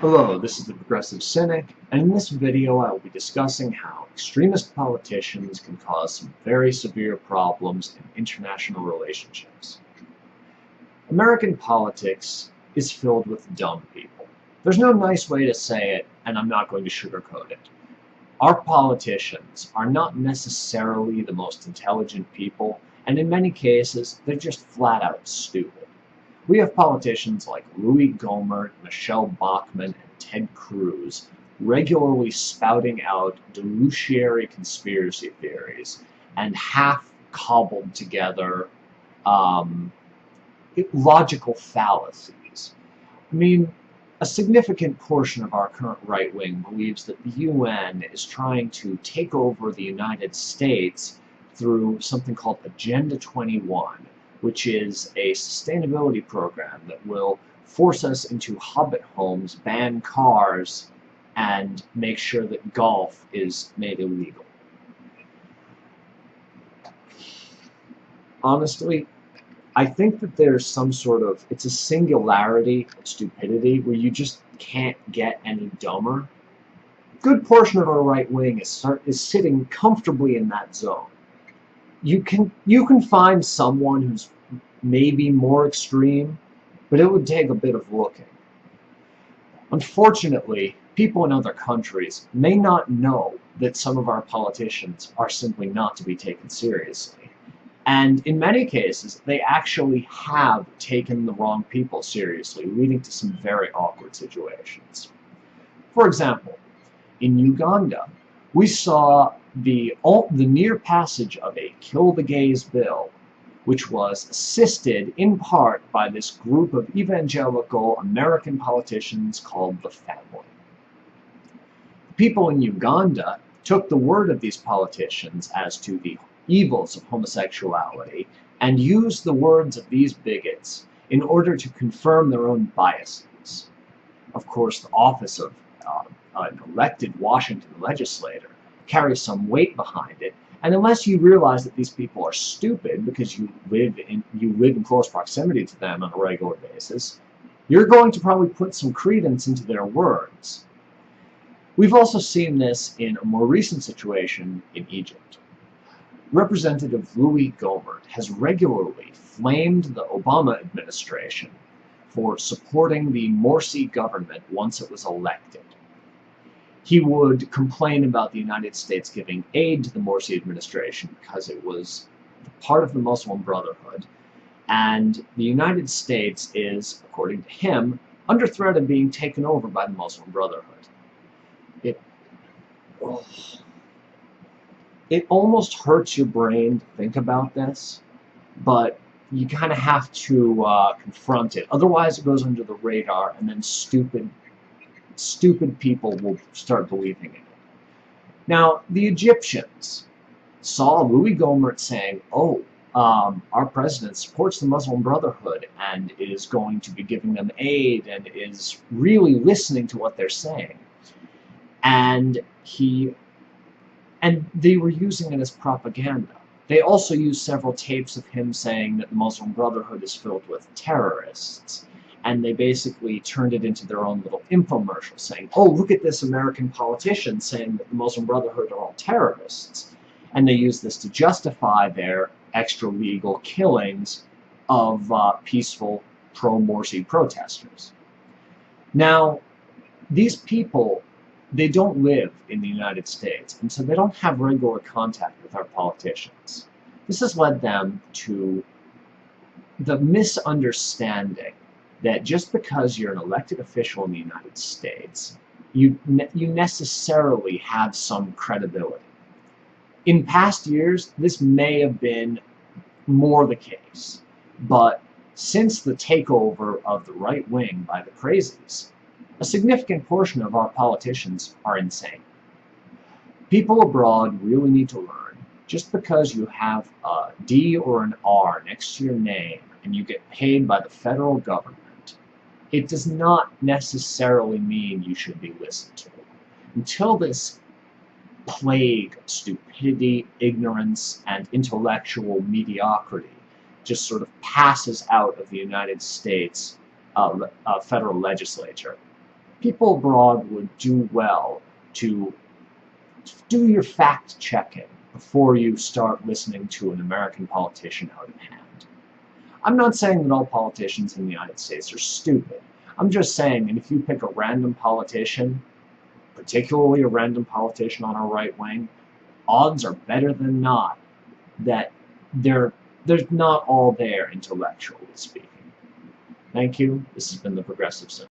Hello, this is the Progressive Cynic, and in this video I will be discussing how extremist politicians can cause some very severe problems in international relationships. American politics is filled with dumb people. There's no nice way to say it, and I'm not going to sugarcoat it. Our politicians are not necessarily the most intelligent people, and in many cases, they're just flat out stupid. We have politicians like Gohmert, Michelle Bachmann, and Ted Cruz regularly spouting out delusionary conspiracy theories and half-cobbled together logical fallacies. I mean, a significant portion of our current right wing believes that the UN is trying to take over the United States through something called Agenda 21, which is a sustainability program that will force us into hobbit homes, ban cars, and make sure that golf is made illegal. Honestly, I think that there's some sort of, it's a singularity of stupidity where you just can't get any dumber. A good portion of our right wing is sitting comfortably in that zone. You can find someone who's maybe more extreme, but it would take a bit of looking. Unfortunately, people in other countries may not know that some of our politicians are simply not to be taken seriously. And in many cases, they actually have taken the wrong people seriously, leading to some very awkward situations. For example, in Uganda, we saw the near passage of a Kill the Gays bill, which was assisted in part by this group of evangelical American politicians called the Family. People in Uganda took the word of these politicians as to the evils of homosexuality and used the words of these bigots in order to confirm their own biases. Of course, the office of an elected Washington legislator carries some weight behind it, and unless you realize that these people are stupid because you live in close proximity to them on a regular basis, you're going to probably put some credence into their words. We've also seen this in a more recent situation in Egypt. Representative Louis Gohmert has regularly flamed the Obama administration for supporting the Morsi government once it was elected. He would complain about the United States giving aid to the Morsi administration because it was part of the Muslim Brotherhood, and the United States is, according to him, under threat of being taken over by the Muslim Brotherhood. It almost hurts your brain to think about this, but you kind of have to confront it. Otherwise, it goes under the radar, and then stupid people will start believing in it. Now, the Egyptians saw Louis Gohmert saying, our president supports the Muslim Brotherhood and is going to be giving them aid and is really listening to what they're saying. And they were using it as propaganda. They also used several tapes of him saying that the Muslim Brotherhood is filled with terrorists. And they basically turned it into their own little infomercial saying, oh, look at this American politician saying that the Muslim Brotherhood are all terrorists. And they used this to justify their extra-legal killings of peaceful pro-Morsi protesters. Now, these people, they don't live in the United States, and so they don't have regular contact with our politicians. This has led them to the misunderstanding that just because you're an elected official in the United States, you necessarily have some credibility. In past years, this may have been more the case, but since the takeover of the right wing by the crazies, a significant portion of our politicians are insane. People abroad really need to learn, just because you have a D or an R next to your name and you get paid by the federal government, it does not necessarily mean you should be listened to. Until this plague of stupidity, ignorance, and intellectual mediocrity just sort of passes out of the United States federal legislature, people abroad would do well to do your fact-checking before you start listening to an American politician out of hand. I'm not saying that all politicians in the United States are stupid. I'm just saying that if you pick a random politician, particularly a random politician on our right wing, odds are better than not that they're not all there intellectually speaking. Thank you. This has been the Progressive Symbol.